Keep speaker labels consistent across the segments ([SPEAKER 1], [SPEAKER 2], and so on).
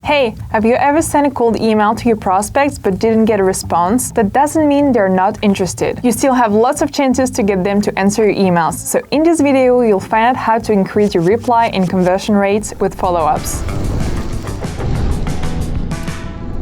[SPEAKER 1] Hey, have you ever sent a cold email to your prospects but didn't get a response? That doesn't mean they're not interested. You still have lots of chances to get them to answer your emails. So in this video, you'll find out how to increase your reply and conversion rates with follow-ups.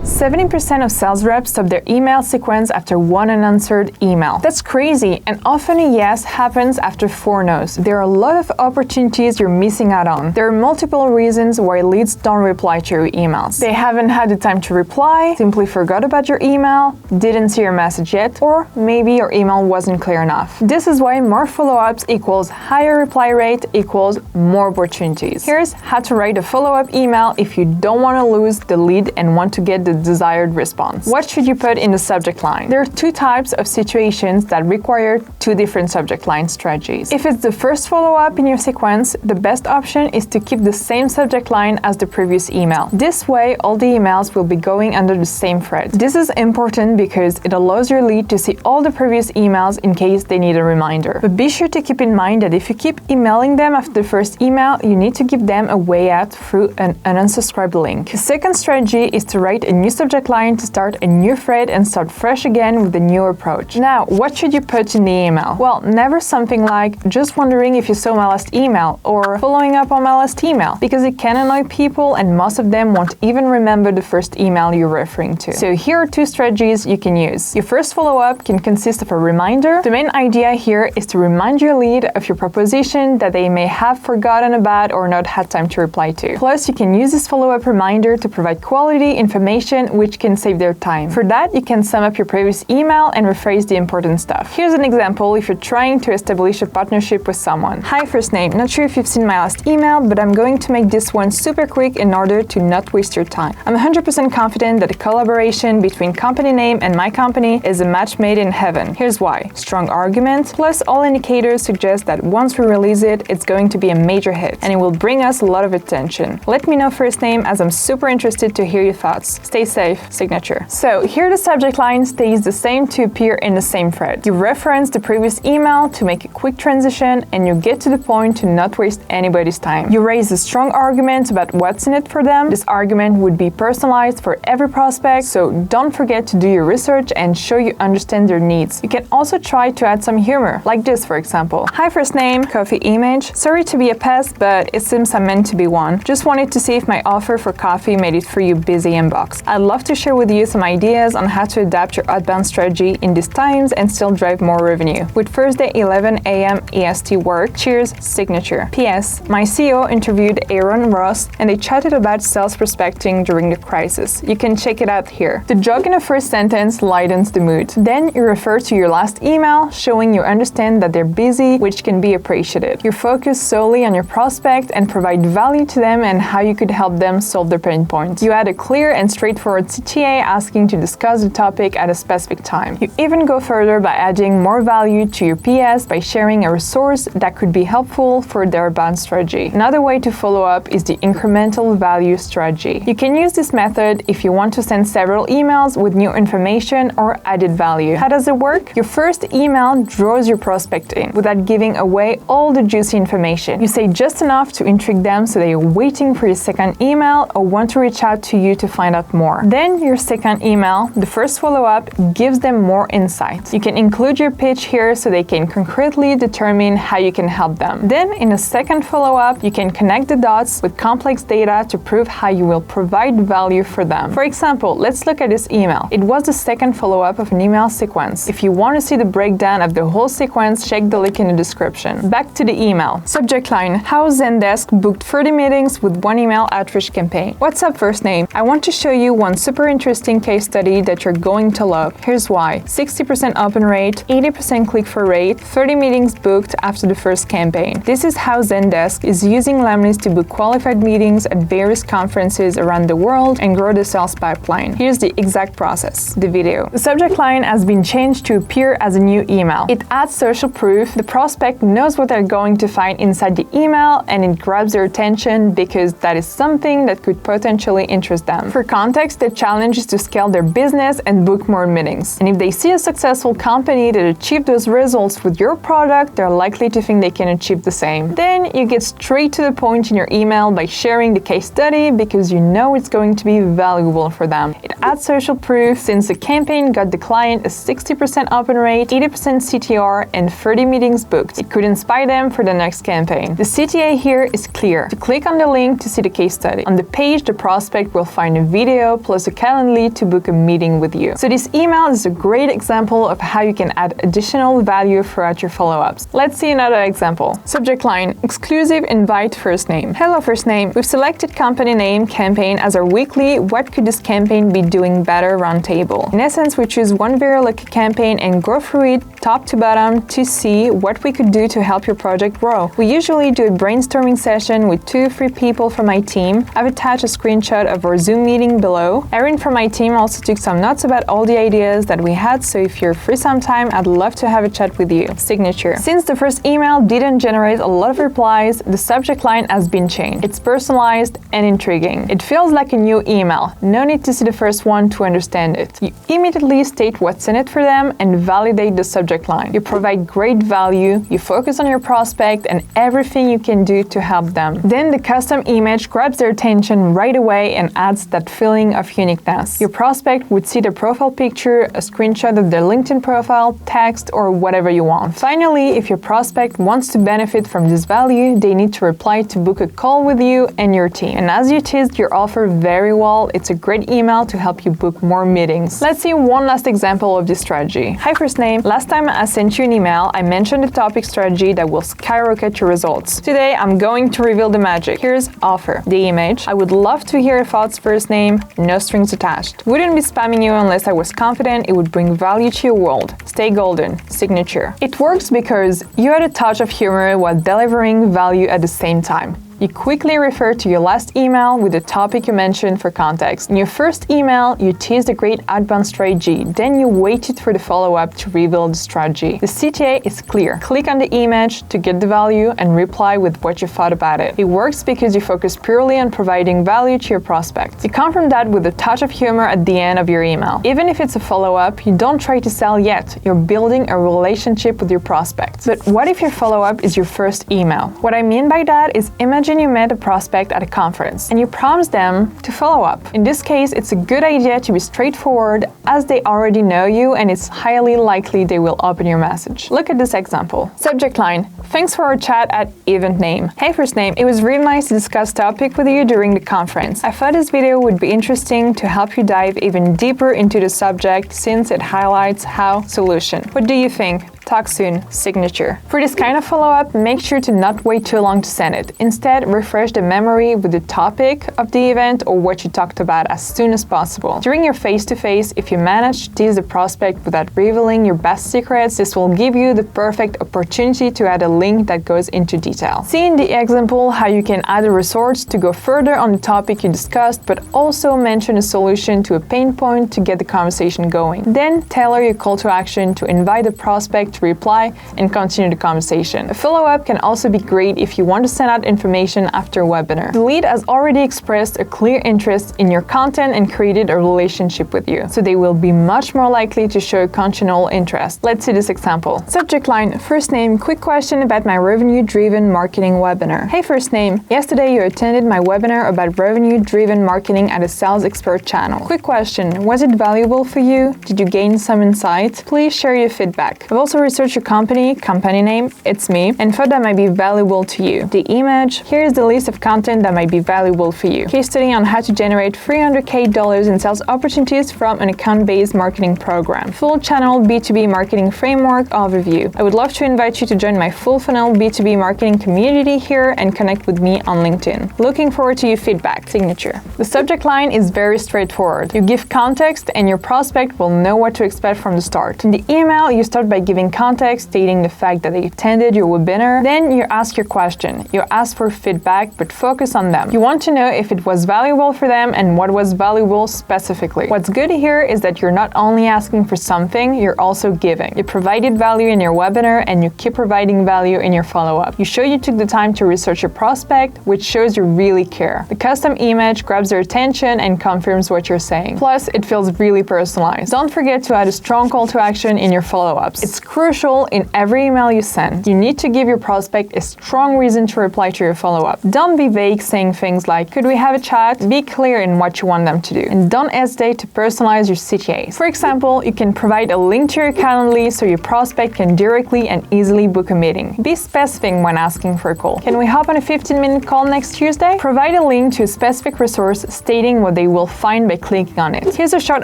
[SPEAKER 1] 70% of sales reps stop their email sequence after one unanswered email. That's crazy, and often a yes happens after 4 no's. There are a lot of opportunities you're missing out on. There are multiple reasons why leads don't reply to your emails. They haven't had the time to reply, simply forgot about your email, didn't see your message yet, or maybe your email wasn't clear enough. This is why more follow-ups equals higher reply rate equals more opportunities. Here's how to write a follow-up email if you don't want to lose the lead and want to get the desired response. What should you put in the subject line? There are 2 types of situations that require 2 different subject line strategies. If it's the first follow-up in your sequence, the best option is to keep the same subject line as the previous email. This way, all the emails will be going under the same thread. This is important because it allows your lead to see all the previous emails in case they need a reminder. But be sure to keep in mind that if you keep emailing them after the first email, you need to give them a way out through an unsubscribe link. The second strategy is to write a new subject line to start a new thread and start fresh again with a new approach. Now, what should you put in the email? Well, never something like, just wondering if you saw my last email, or following up on my last email, because it can annoy people and most of them won't even remember the first email you're referring to. So here are 2 strategies you can use. Your first follow-up can consist of a reminder. The main idea here is to remind your lead of your proposition that they may have forgotten about or not had time to reply to. Plus, you can use this follow-up reminder to provide quality information which can save their time. For that, you can sum up your previous email and rephrase the important stuff. Here's an example if you're trying to establish a partnership with someone. Hi, first name. Not sure if you've seen my last email, but I'm going to make this one super quick in order to not waste your time. I'm 100% confident that a collaboration between company name and my company is a match made in heaven. Here's why. Strong argument, plus all indicators suggest that once we release it, it's going to be a major hit, and it will bring us a lot of attention. Let me know first name, as I'm super interested to hear your thoughts. Stay safe. Signature. So here the subject line stays the same to appear in the same thread. You reference the previous email to make a quick transition, and you get to the point to not waste anybody's time. You raise a strong argument about what's in it for them. This argument would be personalized for every prospect, so don't forget to do your research and show you understand their needs. You can also try to add some humor, like this for example. Hi, first name, coffee image. Sorry to be a pest, but it seems I'm meant to be one. Just wanted to see if my offer for coffee made it through your busy inbox. I'd love to share with you some ideas on how to adapt your outbound strategy in these times and still drive more revenue. With Thursday 11 a.m. EST work, cheers, signature. P.S. My CEO interviewed Aaron Ross and they chatted about sales prospecting during the crisis. You can check it out here. The joke in the first sentence lightens the mood. Then you refer to your last email, showing you understand that they're busy, which can be appreciated. You focus solely on your prospect and provide value to them and how you could help them solve their pain points. You add a clear and straightforward CTA asking to discuss the topic at a specific time. You even go further by adding more value to your PS by sharing a resource that could be helpful for their outbound strategy. Another way to follow up is the incremental value strategy. You can use this method if you want to send several emails with new information or added value. How does it work? Your first email draws your prospect in without giving away all the juicy information. You say just enough to intrigue them so they're waiting for your second email or want to reach out to you to find out more. Then your second email, the first follow-up, gives them more insight. You can include your pitch here so they can concretely determine how you can help them. Then in a second follow-up, you can connect the dots with complex data to prove how you will provide value for them. For example, let's look at this email. It was the second follow-up of an email sequence. If you want to see the breakdown of the whole sequence, check the link in the description. Back to the email. Subject line, how Zendesk booked 30 meetings with 1 email outreach campaign. What's up, first name? I want to show you one super interesting case study that you're going to love. Here's why. 60% open rate, 80% click-through rate, 30 meetings booked after the first campaign. This is how Zendesk is using lemlist to book qualified meetings at various conferences around the world and grow the sales pipeline. Here's the exact process. The video. The subject line has been changed to appear as a new email. It adds social proof. The prospect knows what they're going to find inside the email and it grabs their attention because that is something that could potentially interest them. For context, Next, the challenge is to scale their business and book more meetings. And if they see a successful company that achieved those results with your product, they're likely to think they can achieve the same. Then you get straight to the point in your email by sharing the case study because you know it's going to be valuable for them. It adds social proof since the campaign got the client a 60% open rate, 80% CTR, and 30 meetings booked. It could inspire them for the next campaign. The CTA here is clear. To click on the link to see the case study. On the page, the prospect will find a video plus a Calendly to book a meeting with you. So this email is a great example of how you can add additional value throughout your follow-ups. Let's see another example. Subject line, exclusive invite first name. Hello first name. We've selected company name campaign as our weekly what could this campaign be doing better roundtable. In essence, we choose one very lucky campaign and go through it top to bottom to see what we could do to help your project grow. We usually do a brainstorming session with 2-3 people from my team. I've attached a screenshot of our Zoom meeting below. Erin from my team also took some notes about all the ideas that we had, so if you're free sometime, I'd love to have a chat with you. Signature. Since the first email didn't generate a lot of replies, the subject line has been changed. It's personalized and intriguing. It feels like a new email. No need to see the first one to understand it. You immediately state what's in it for them and validate the subject line. You provide great value, you focus on your prospect and everything you can do to help them. Then the custom image grabs their attention right away and adds that feeling of uniqueness. Your prospect would see their profile picture, a screenshot of their LinkedIn profile, text, or whatever you want. Finally, if your prospect wants to benefit from this value, they need to reply to book a call with you and your team. And as you teased your offer very well, it's a great email to help you book more meetings. Let's see one last example of this strategy. Hi first name. Last time I sent you an email, I mentioned a topic strategy that will skyrocket your results. Today, I'm going to reveal the magic. Here's offer. The image. I would love to hear your thoughts first name, no strings attached. Wouldn't be spamming you unless I was confident it would bring value to your world. Stay golden. Signature. It works because you had a touch of humor while delivering value at the same time. You quickly refer to your last email with the topic you mentioned for context. In your first email, you teased a great outbound strategy, then you waited for the follow-up to reveal the strategy. The CTA is clear. Click on the image to get the value and reply with what you thought about it. It works because you focus purely on providing value to your prospects. You confirm that with a touch of humor at the end of your email. Even if it's a follow-up, you don't try to sell yet. You're building a relationship with your prospects. But what if your follow-up is your first email? What I mean by that is imagine you met a prospect at a conference and you promised them to follow up. In this case, it's a good idea to be straightforward as they already know you and it's highly likely they will open your message. Look at this example. Subject line, thanks for our chat at event name. Hey first name, it was really nice to discuss topic with you during the conference. I thought this video would be interesting to help you dive even deeper into the subject since it highlights how solution. What do you think? Talk soon. Signature. For this kind of follow-up, make sure to not wait too long to send it. Instead, refresh the memory with the topic of the event or what you talked about as soon as possible. During your face-to-face, if you manage to tease the prospect without revealing your best secrets, this will give you the perfect opportunity to add a link that goes into detail. See in the example how you can add a resource to go further on the topic you discussed, but also mention a solution to a pain point to get the conversation going. Then tailor your call to action to invite the prospect to reply and continue the conversation. A follow-up can also be great if you want to send out information after a webinar. The lead has already expressed a clear interest in your content and created a relationship with you, so they will be much more likely to show continual interest. Let's see this example. Subject line, first name, quick question about my revenue-driven marketing webinar. Hey first name, yesterday you attended my webinar about revenue-driven marketing at a sales expert channel. Quick question, was it valuable for you? Did you gain some insight? Please share your feedback. I've also research your company name, it's me, and thought that might be valuable to you. The image, here's the list of content that might be valuable for you. Case study on how to generate $300K in sales opportunities from an account-based marketing program. Full channel B2B marketing framework overview. I would love to invite you to join my full funnel B2B marketing community here and connect with me on LinkedIn. Looking forward to your feedback. Signature. The subject line is very straightforward. You give context and your prospect will know what to expect from the start. In the email, you start by giving context, stating the fact that they attended your webinar. Then you ask your question. You ask for feedback, but focus on them. You want to know if it was valuable for them and what was valuable specifically. What's good here is that you're not only asking for something, you're also giving. You provided value in your webinar and you keep providing value in your follow-up. You show you took the time to research your prospect, which shows you really care. The custom image grabs their attention and confirms what you're saying. Plus, it feels really personalized. Don't forget to add a strong call to action in your follow-ups. It's crucial in every email you send. You need to give your prospect a strong reason to reply to your follow-up. Don't be vague saying things like, could we have a chat? Be clear in what you want them to do. And don't hesitate to personalize your CTAs. For example, you can provide a link to your Calendly so your prospect can directly and easily book a meeting. Be specific when asking for a call. Can we hop on a 15-minute call next Tuesday? Provide a link to a specific resource stating what they will find by clicking on it. Here's a short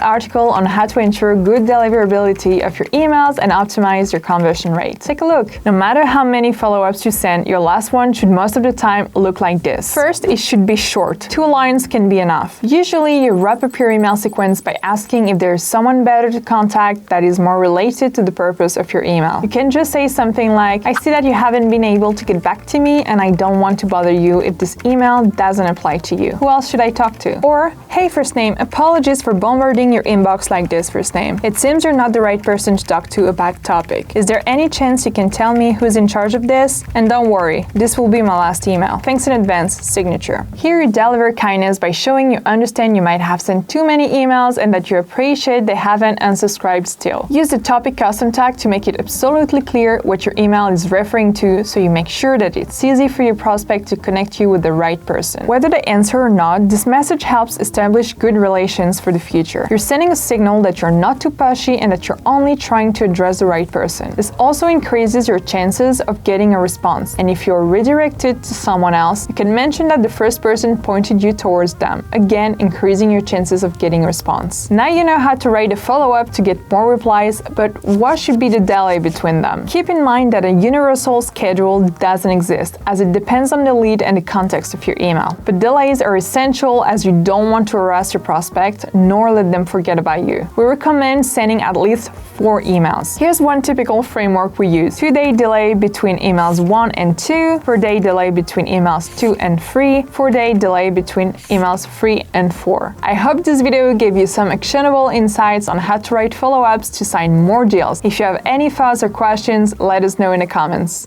[SPEAKER 1] article on how to ensure good deliverability of your emails and optimize your conversion rate. Take a look. No matter how many follow-ups you send, your last one should most of the time look like this. First, it should be short. 2 lines can be enough. Usually, you wrap up your email sequence by asking if there is someone better to contact that is more related to the purpose of your email. You can just say something like, I see that you haven't been able to get back to me and I don't want to bother you if this email doesn't apply to you. Who else should I talk to? Or, hey first name, apologies for bombarding your inbox like this, first name. It seems you're not the right person to talk to about topic. Is there any chance you can tell me who's in charge of this? And don't worry, this will be my last email. Thanks in advance, signature. Here you deliver kindness by showing you understand you might have sent too many emails and that you appreciate they haven't unsubscribed still. Use the topic custom tag to make it absolutely clear what your email is referring to so you make sure that it's easy for your prospect to connect you with the right person. Whether they answer or not, this message helps establish good relations for the future. You're sending a signal that you're not too pushy and that you're only trying to address the right person. This also increases your chances of getting a response. And if you're redirected to someone else, you can mention that the first person pointed you towards them, again increasing your chances of getting a response. Now you know how to write a follow-up to get more replies, but what should be the delay between them? Keep in mind that a universal schedule doesn't exist, as it depends on the lead and the context of your email. But delays are essential as you don't want to harass your prospect, nor let them forget about you. We recommend sending at least 4 emails. Here's one typical framework we use. 2-day delay between emails 1 and 2, 4-day delay between emails 2 and 3, 4-day delay between emails 3 and 4. I hope this video gave you some actionable insights on how to write follow-ups to sign more deals. If you have any thoughts or questions, let us know in the comments.